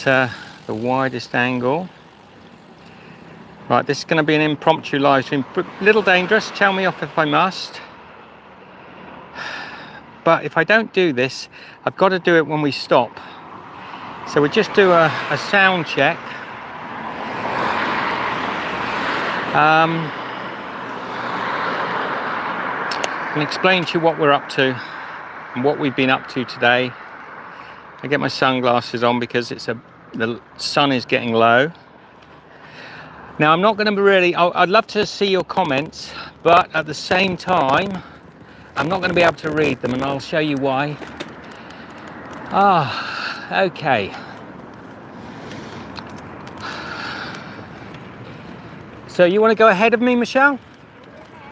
the widest angle. Right, this is going to be an impromptu live stream. A little dangerous, tell me off if I must. But if I don't do this, I've got to do it when we stop. So we'll just do a sound check. And explain to you what we're up to and what we've been up to today. I get my sunglasses on because the sun is getting low. Now I'm not going to be really, I'd love to see your comments, but at the same time I'm not going to be able to read them, and I'll show you why. Okay. So you want to go ahead of me, Michelle?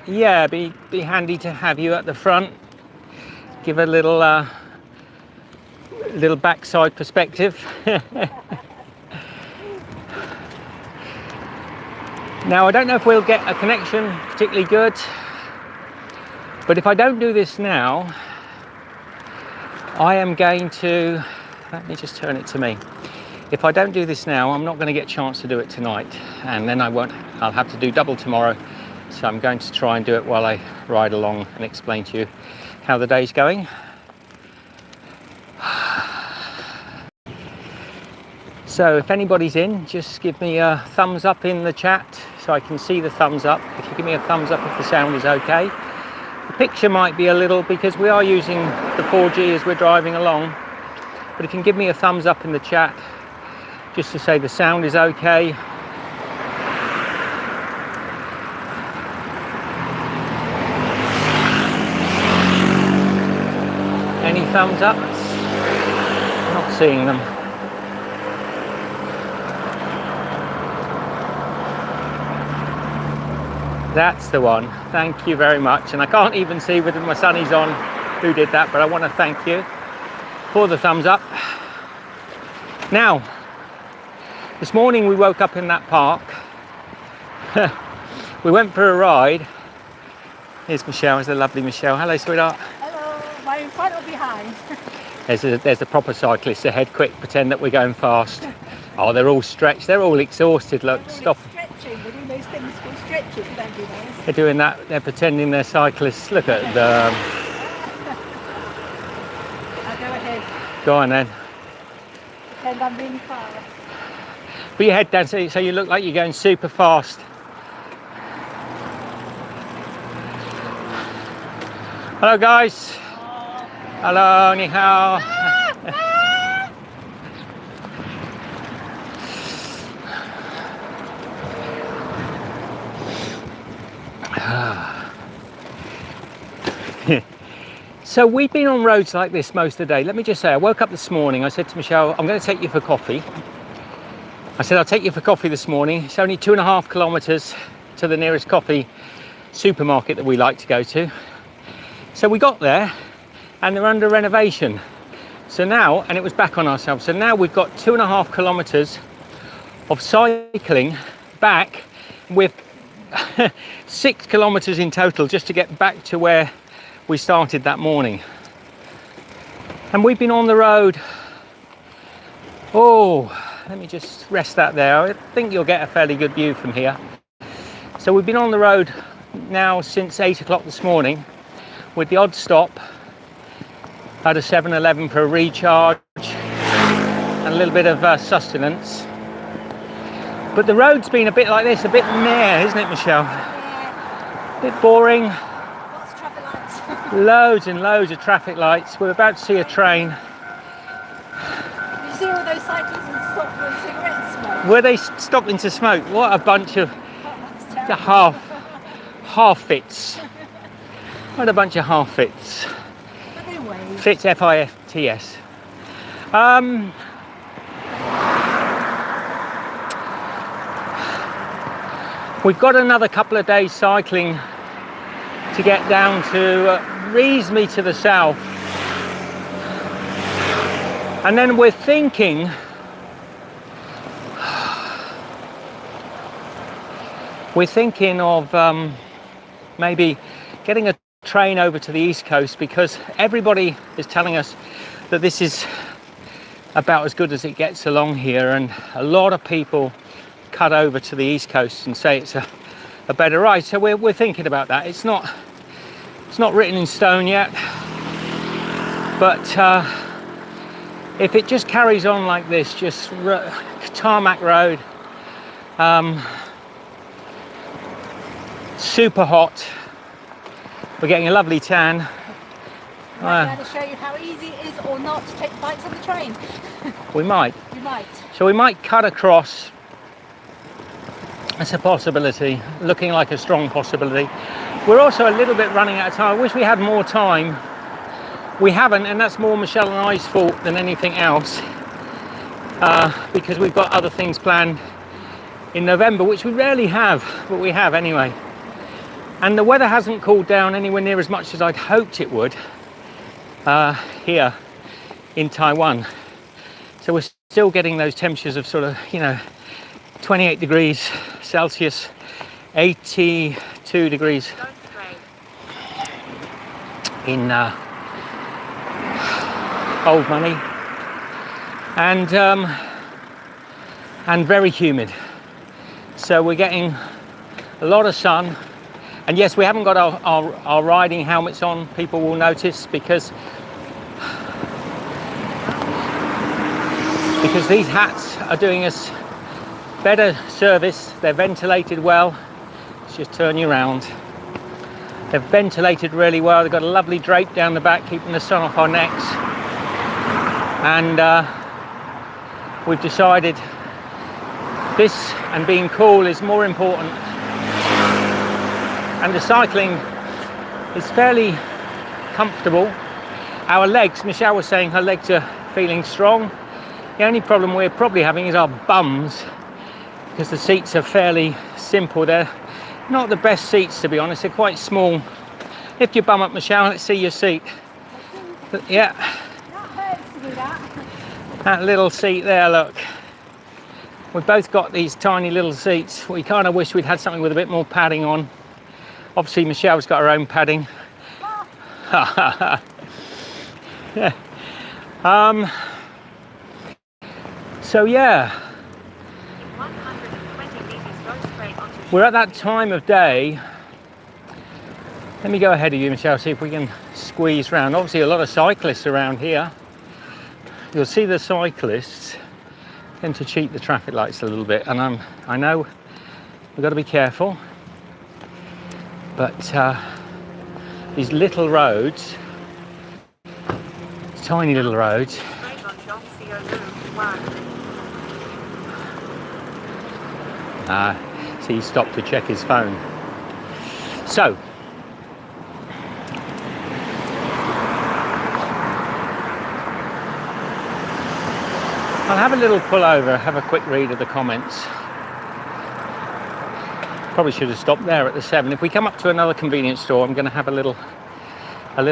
Yeah, be handy to have you at the front. Give a little backside perspective. Now I don't know if we'll get a connection particularly good, but if I don't do this now, I am going to, let me just turn it to me. If I don't do this now, I'm not going to get a chance to do it tonight, and then I'll have to do double tomorrow. So I'm going to try and do it while I ride along and explain to you how the day's going. So if anybody's in, just give me a thumbs up in the chat so I can see the thumbs up. If you give me a thumbs up if the sound is okay. The picture might be a little, because we are using the 4G as we're driving along, but if you can give me a thumbs up in the chat just to say the sound is okay. Any thumbs up? I'm not seeing them. That's the one. Thank you very much. And I can't even see whether my sunny's on who did that, but I want to thank you for the thumbs up. Now, this morning we woke up in that park. We went for a ride. Here's Michelle, there's the lovely Michelle. Hello, sweetheart. Hello, am I in front or behind? There's the proper cyclists ahead. Quick, pretend that we're going fast. Oh, they're all stretched. They're all exhausted. Look, stop. Stretching. They're doing those things called stretching. You don't do those. They're doing that. They're pretending they're cyclists. Look at them. I'll go ahead. Go on then. Pretend I'm really fast. Put your head down so you look like you're going super fast. Hello guys. Hello, ni hao. So we've been on roads like this most of the day. Let me just say, I woke up this morning, I said to Michelle, I'm going to take you for coffee. I said, I'll take you for coffee this morning. It's only 2.5 kilometers to the nearest coffee supermarket that we like to go to. So we got there and they're under renovation. So now, and it was back on ourselves. So now we've got 2.5 kilometers of cycling back with 6 kilometers in total just to get back to where we started that morning. And we've been on the road. Oh, let me just rest that there. I think you'll get a fairly good view from here. So we've been on the road now since 8 o'clock this morning, with the odd stop at a 7-Eleven for a recharge and a little bit of sustenance. But the road's been a bit like this, a bit meh, isn't it, Michelle? Yeah. A bit boring. Lots of traffic lights. Loads and loads of traffic lights. We're about to see a train. Did you see all those cyclists and stop for cigarette smoke? Were they stopping to smoke? What a bunch of half-fits. What a bunch of half-fits. But they wave. Fits, F-I-T-S. We've got another couple of days cycling to get down to reasonably to the south. And then we're thinking of maybe getting a train over to the east coast, because everybody is telling us that this is about as good as it gets along here, and a lot of people cut over to the east coast and say it's a better ride. So we're thinking about that. It's not written in stone yet, but if it just carries on like this, just tarmac road, super hot, we're getting a lovely tan. I'm going to show you how easy it is or not to take the bikes on the train. We might. You might. So we might cut across. That's a possibility, looking like a strong possibility. We're also a little bit running out of time. I wish we had more time. We haven't, and that's more Michelle and I's fault than anything else, because we've got other things planned in November, which we rarely have, but we have anyway. And the weather hasn't cooled down anywhere near as much as I'd hoped it would here in Taiwan. So we're still getting those temperatures of sort of, 28 degrees Celsius, 82 degrees in old money, and very humid. So we're getting a lot of sun. And yes, we haven't got our riding helmets on. People will notice because these hats are doing us better service. They're ventilated well. Let's just turn you around. They're ventilated really well. They've got a lovely drape down the back, keeping the sun off our necks. And we've decided this and being cool is more important. And the cycling is fairly comfortable. Our legs, Michelle was saying her legs are feeling strong. The only problem we're probably having is our bums, because the seats are fairly simple. They're not the best seats, to be honest. They're quite small. Lift your bum up, Michelle. Let's see your seat. Yeah. That hurts to do that. That little seat there, look. We've both got these tiny little seats. We kind of wish we'd had something with a bit more padding on. Obviously, Michelle's got her own padding. Yeah. So yeah, we're at that time of day. Let me go ahead of you, Michelle, see if we can squeeze round. Obviously a lot of cyclists around here. You'll see the cyclists tend to cheat the traffic lights a little bit, and I know we've got to be careful, but these little roads, tiny little roads, so he stopped to check his phone. So I'll have a little pull over, have a quick read of the comments. Probably should have stopped there at the 7. If we come up to another convenience store, I'm going to have a little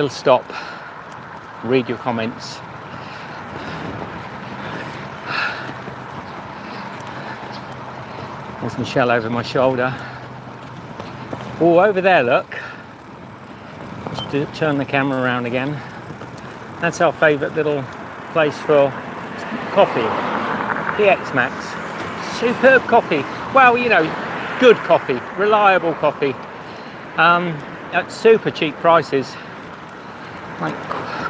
stop, read your comments. There's Michelle over my shoulder. Oh, over there, look. Let's turn the camera around again. That's our favourite little place for coffee. The X-Max. Superb coffee. Well, good coffee, reliable coffee. At super cheap prices. Like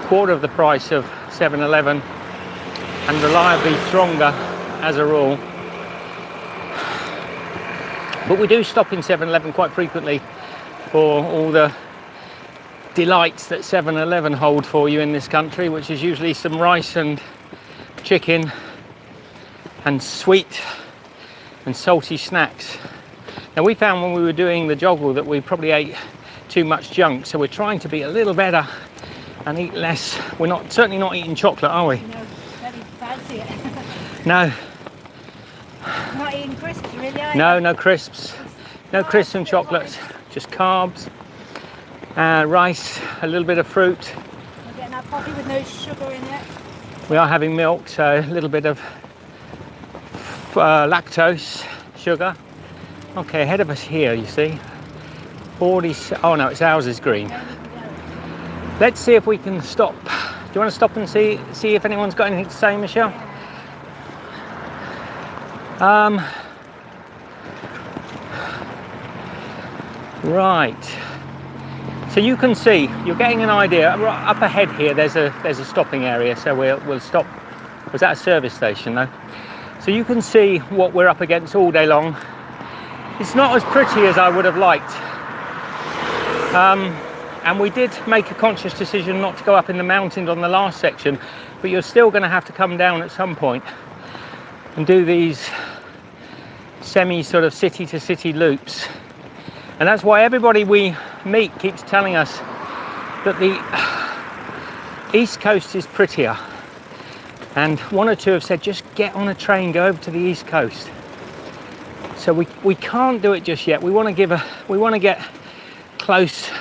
quarter of the price of 7-Eleven, and reliably stronger as a rule. But we do stop in 7-Eleven quite frequently for all the delights that 7-Eleven hold for you in this country, which is usually some rice and chicken and sweet and salty snacks. Now, we found when we were doing the joggle that we probably ate too much junk, so we're trying to be a little better and eat less. We're certainly not eating chocolate, are we? No, very fancy it. No. Not eating crisps, really, are you? No, no crisps. No crisps and chocolates. Just carbs, rice, a little bit of fruit. We're getting our coffee with no sugar in it. We are having milk, so a little bit of lactose, sugar. Okay, ahead of us here, you see. 40, oh no, it's ours is green. Let's see if we can stop. Do you want to stop and see if anyone's got anything to say, Michelle? Yeah. Right. So you can see, you're getting an idea. Up ahead here, there's a stopping area, so we'll stop. Was that a service station though? So you can see what we're up against all day long. It's not as pretty as I would have liked. And we did make a conscious decision not to go up in the mountains on the last section, but you're still going to have to come down at some point and do these semi sort of city to city loops. And that's why everybody we meet keeps telling us that the East Coast is prettier. And one or two have said, just get on a train, go over to the East Coast. So we can't do it just yet. We want to get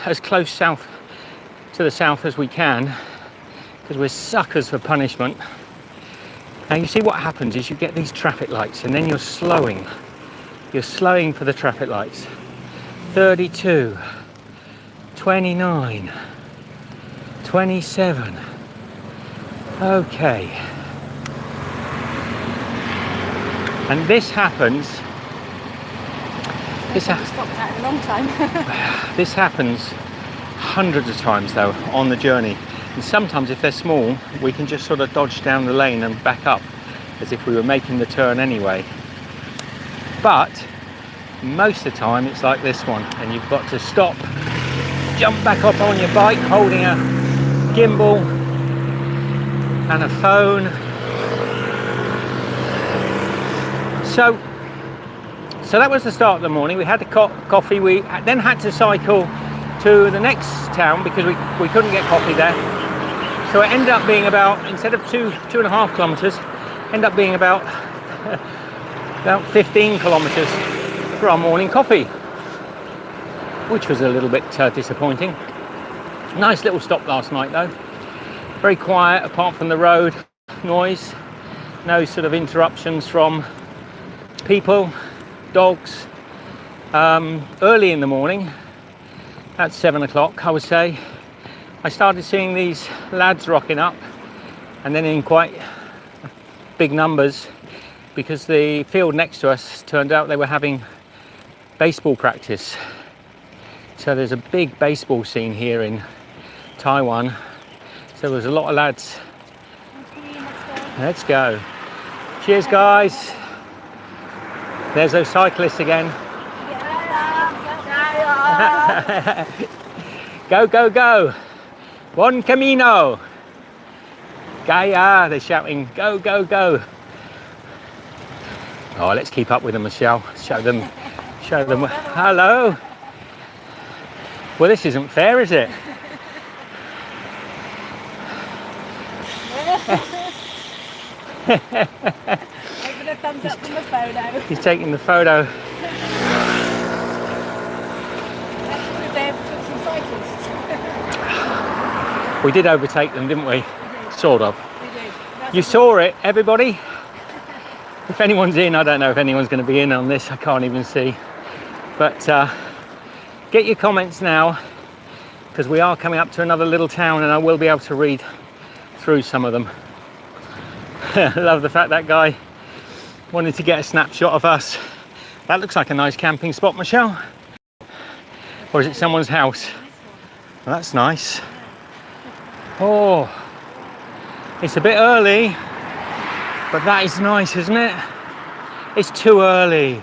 as close south to the south as we can, because we're suckers for punishment. Now you see what happens is you get these traffic lights and then you're slowing for the traffic lights. 32, 29, 27. Okay. And this happens. Stopped that in a long time. This happens hundreds of times though on the journey. And sometimes if they're small, we can just sort of dodge down the lane and back up as if we were making the turn anyway. But most of the time it's like this one, and you've got to stop, jump back up on your bike holding a gimbal and a phone. So that was the start of the morning. We had the coffee. We then had to cycle to the next town because we couldn't get coffee there. So it ended up being about, instead of 2.5 kilometers, ended up being about 15 kilometers for our morning coffee, which was a little bit disappointing. Nice little stop last night though. Very quiet apart from the road noise. No sort of interruptions from people, dogs. Early in the morning, at 7 o'clock I would say, I started seeing these lads rocking up, and then in quite big numbers, because the field next to us turned out they were having baseball practice. So there's a big baseball scene here in Taiwan. So there's a lot of lads. Let's go. Cheers guys. There's those cyclists again. Go, go, go. Buen camino. Gaia, they're shouting, go, go, go. Oh, let's keep up with them, Michelle. Show them. Hello. Well, this isn't fair, is it? Taking a thumbs up from the photo. He's taking the photo. That's because they took some cyclists. We did overtake them, didn't we? We did. Sort of. We did. That's You saw it, everybody? If anyone's in, I don't know if anyone's going to be in on this. I can't even see. But get your comments now, because we are coming up to another little town and I will be able to read through some of them. I love the fact that guy wanted to get a snapshot of us. That looks like a nice camping spot, Michelle. Or is it someone's house? Well, that's nice. Oh, it's a bit early, but that is nice, isn't it? It's too early.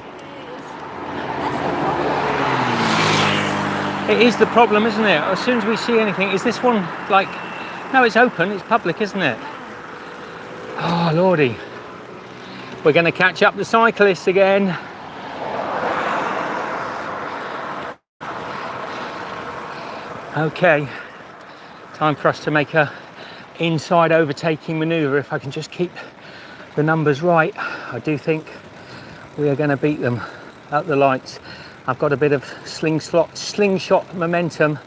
It is the problem, isn't it? As soon as we see anything, is this one like, no, it's open, it's public, isn't it? Oh, Lordy. We're going to catch up the cyclists again. Okay, time for us to make a inside overtaking maneuver. If I can just keep the numbers right, I do think we are going to beat them at the lights. I've got a bit of slingshot momentum.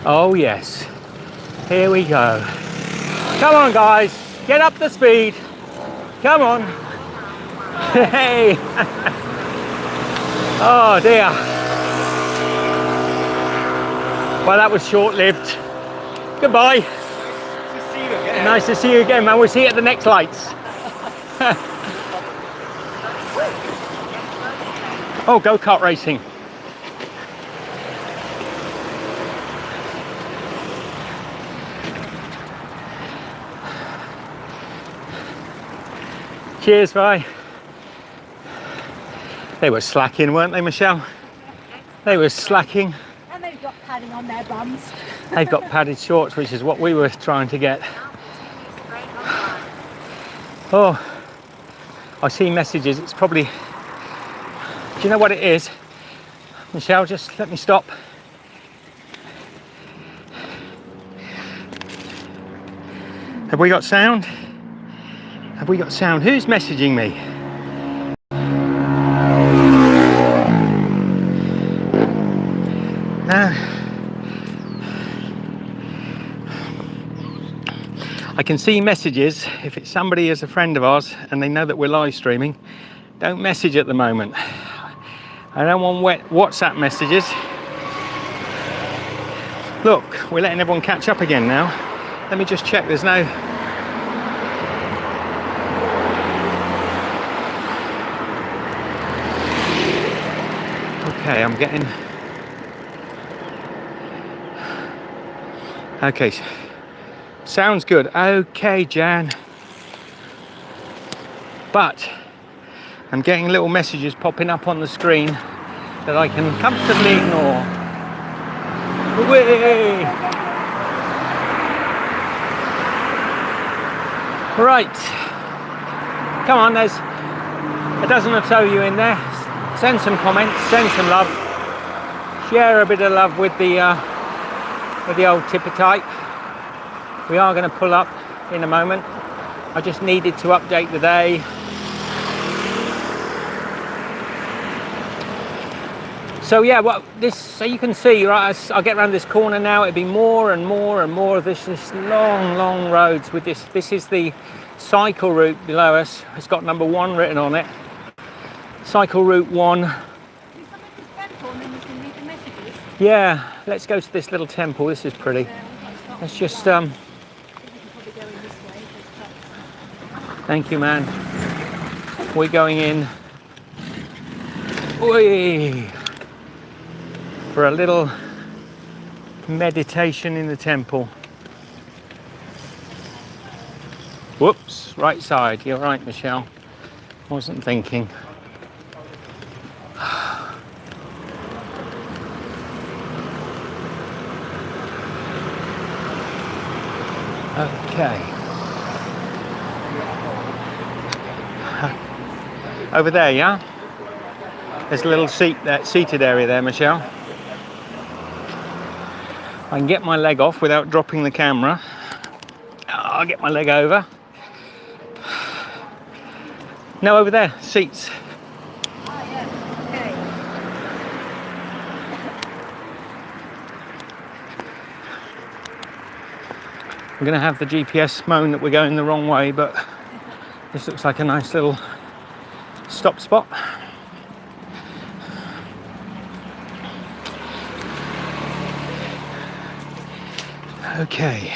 Oh yes, here we go. Come on guys, get up the speed. Come on. Hey. Oh dear. Well, that was short-lived. Goodbye. Nice to see you again, man. We'll see you at the next lights. Oh, go-kart racing. Cheers, bye. They were slacking, weren't they, Michelle? They were slacking. And they've got padding on their bums. They've got padded shorts, which is what we were trying to get. Oh, I see messages. It's probably... Do you know what it is? Michelle, just let me stop. Have we got sound? Have we got sound? Who's messaging me? No. I can see messages. If it's somebody as a friend of ours and they know that we're live streaming, don't message at the moment. I don't want wet WhatsApp messages. Look, we're letting everyone catch up again now. Let me just check there's no... Okay, I'm getting... Okay, sounds good. Okay, Jan. But I'm getting little messages popping up on the screen that I can comfortably ignore. Whee! Right. Come on, there's a dozen or so of you in there. Send some comments, send some love. Share a bit of love with the old tipper type. We are going to pull up in a moment. I just needed to update the day. So yeah, well, so you can see, right, as I get around this corner now, it'll be more and more and more of this long roads with this. This is the cycle route below us. It's got number 1 written on it. Cycle route 1. Yeah, let's go to this little temple. This is pretty. Let's just thank you, man. We're going in. Oi! For a little meditation in the temple. Whoops, right side. You're right, Michelle. Wasn't thinking. Okay. Over there, yeah? There's a little seated area there, Michelle. I can get my leg off without dropping the camera. I'll get my leg over. No, over there, seats. Oh, yeah, okay. I'm going to have the GPS moan that we're going the wrong way, but this looks like a nice little stop spot. Okay.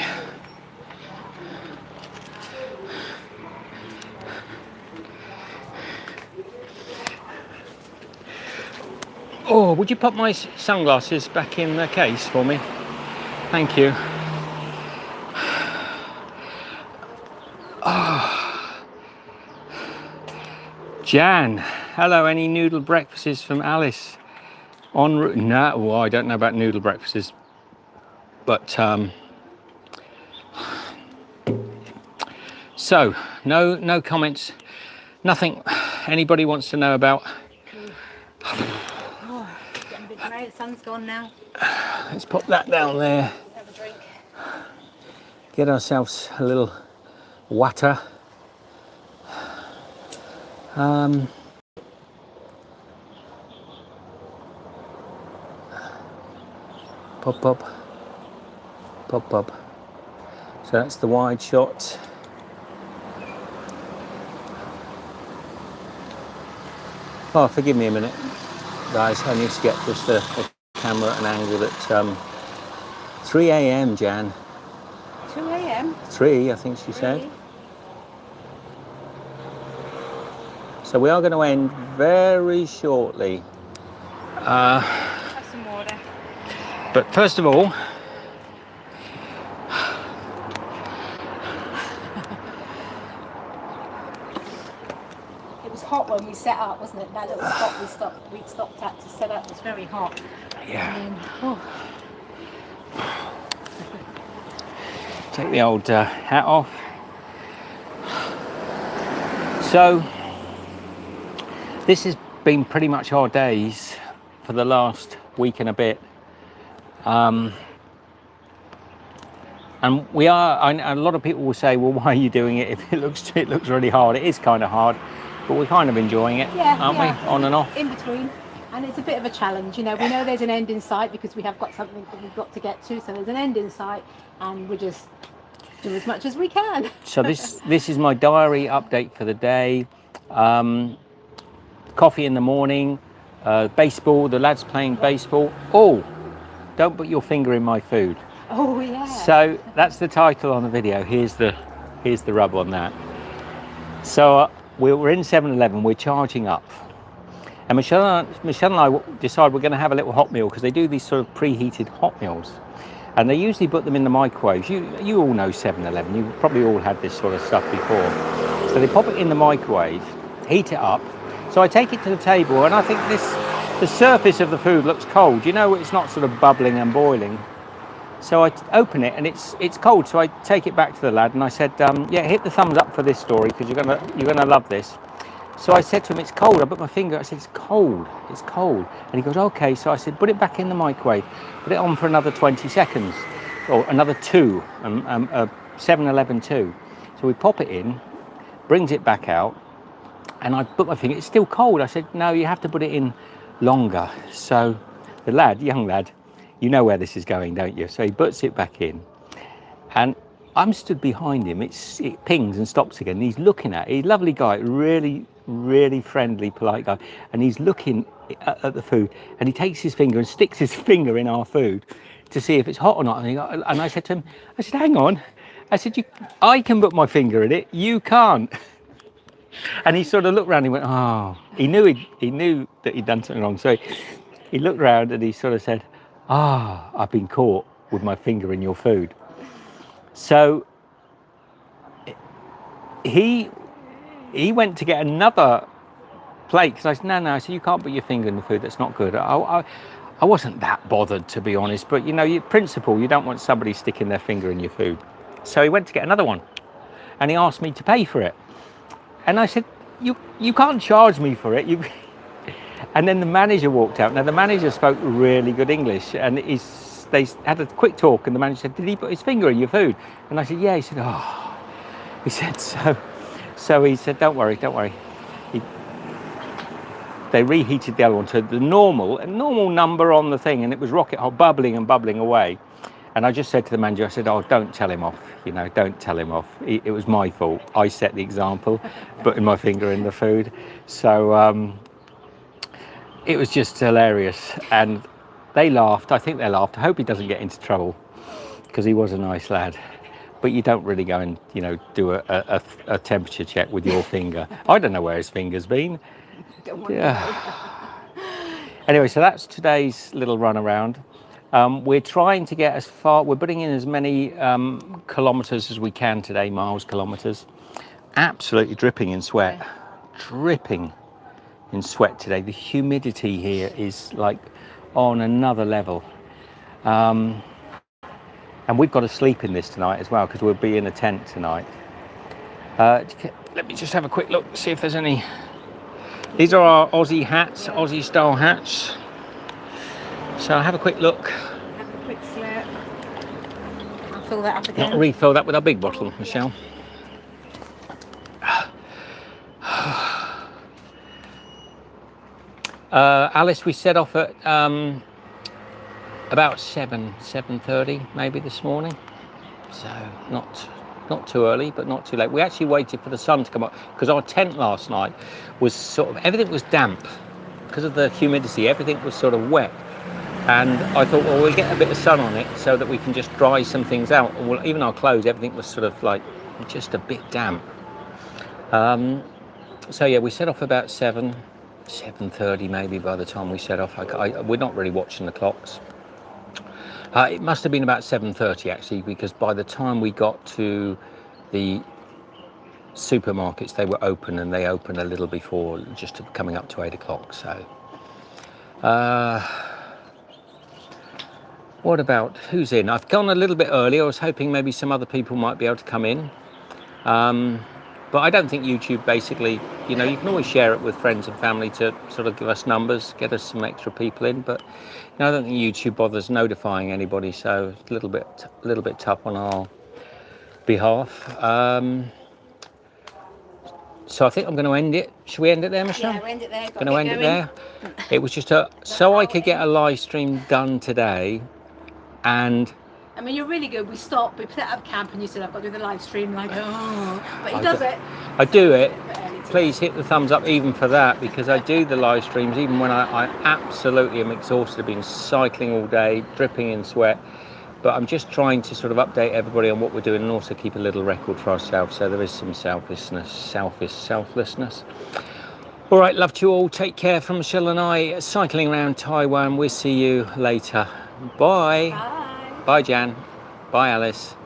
Oh, would you put my sunglasses back in the case for me? Thank you. Oh. Jan, hello, any noodle breakfasts from Alice? En route? No, well, I don't know about noodle breakfasts, but so no comments, nothing anybody wants to know about. Oh, it's getting a bit grey. The sun's gone now. Let's pop that down there. Have a drink. Get ourselves a little water. Pop up, pop up. So that's the wide shot. Oh, forgive me a minute, guys. I need to get just the camera at an angle that 3 a.m. Jan. 2 a.m. p.m. 3, I think she said. 3. So we are going to end very shortly. Have some water. But first of all, It was hot when we set up, wasn't it? That little spot we stopped at to set up was very hot. yeah, And then, oh, take the old hat off. So this has been pretty much our days for the last week and a bit. And we are, a lot of people will say, well, why are you doing it if it looks really hard? It is kind of hard, but we're kind of enjoying it, aren't we? On and off. in between. And it's a bit of a challenge, you know. We know there's an end in sight because we have got something that we've got to get to. So there's an end in sight, and we just do as much as we can. So this is my diary update for the day. Coffee in the morning, baseball. The lads playing baseball. Oh, don't put your finger in my food. Oh yeah. So that's the title on the video. Here's the rub on that. So we're in 7-Eleven. We're charging up. And Michelle and I decide we're going to have a little hot meal because they do these sort of preheated hot meals, and they usually put them in the microwaves. You all know 7-Eleven. You've probably all had this sort of stuff before. So they pop it in the microwave, heat it up. So I take it to the table, and I think the surface of the food looks cold. You know, it's not sort of bubbling and boiling. So I open it, and it's cold. So I take it back to the lad, and I said, yeah, hit the thumbs up for this story because you're gonna love this. So I said to him, it's cold. I put my finger, I said, it's cold. And he goes, okay. So I said, put it back in the microwave, put it on for another 20 seconds, or another 2, 7-Eleven 2. So we pop it in, brings it back out, and I put my finger, it's still cold. I said, no, you have to put it in longer. So the young lad, you know where this is going, don't you? So he puts it back in, and I'm stood behind him. It pings and stops again. He's looking at it. He's a lovely guy, really friendly, polite guy. And he's looking at the food, and he takes his finger and sticks his finger in our food to see if it's hot or not. And I said to him, I said, hang on. I said, I can put my finger in it. You can't. And he sort of looked around and he went, oh, he knew that he'd done something wrong. So he looked around and he sort of said, I've been caught with my finger in your food. So he went to get another plate because I said, no, I said, you can't put your finger in the food, that's not good. I wasn't that bothered, to be honest, but you know, principle, you don't want somebody sticking their finger in your food. So he went to get another one, and he asked me to pay for it. And I said, you can't charge me for it. And then the manager walked out. Now the manager spoke really good English, and they had a quick talk, and the manager said, did he put his finger in your food? And I said, yeah. He said, oh. He said, so he said, don't worry. They reheated the other one to the normal number on the thing, and it was rocket hot, bubbling away. And I just said to the manager, I said, oh, don't tell him off, don't tell him off. It was my fault. I set the example, putting my finger in the food. So it was just hilarious. And they laughed. I think they laughed. I hope he doesn't get into trouble because he was a nice lad. But you don't really go and, do a temperature check with your finger. I don't know where his finger's been. Anyway, so that's today's little run around. We're trying to get as far, we're putting in as many kilometres as we can today, kilometres. Absolutely dripping in sweat. Yeah. Dripping in sweat today. The humidity here is like on another level. And we've got to sleep in this tonight as well because we'll be in a tent tonight. Let me just have a quick look, see if there's any. These are our Aussie hats, Aussie style hats. So I'll have a quick look. Have a quick slurp. I'll fill that up again. I'll refill that with our big bottle, Michelle. Alice, we set off at about 7:30 maybe this morning. So not too early, but not too late. We actually waited for the sun to come up because our tent last night was everything was damp because of the humidity. Everything was sort of wet. And I thought, well, we'll get a bit of sun on it so that we can just dry some things out. Well, even our clothes, everything was sort of like just a bit damp. So yeah, we set off about 7:30 maybe by the time we set off. We're not really watching the clocks. It must have been about 7:30 actually, because by the time we got to the supermarkets, they were open, and they opened a little before, just coming up to 8 o'clock. So what about who's in? I've gone a little bit early. I was hoping maybe some other people might be able to come in. But I don't think YouTube basically, you know, you can always share it with friends and family to sort of give us numbers, get us some extra people in. But you know, I don't think YouTube bothers notifying anybody, so it's a little bit tough on our behalf. So I think I'm going to end it. Should we end it there, Michelle? Yeah, we'll end it there. Going to end it there. It was just so I could get a live stream done today, and I mean, you're really good. We stopped, we set up camp, and you said, I've got to do the live stream. Like, oh, but he does it. I do it. Please hit the thumbs up even for that, because I do the live streams even when I absolutely am exhausted. I've been cycling all day, dripping in sweat. But I'm just trying to sort of update everybody on what we're doing, and also keep a little record for ourselves. So there is some selflessness. All right, love to you all. Take care from Michelle and I, cycling around Taiwan. We'll see you later. Bye. Bye. Bye, Jan. Bye, Alice.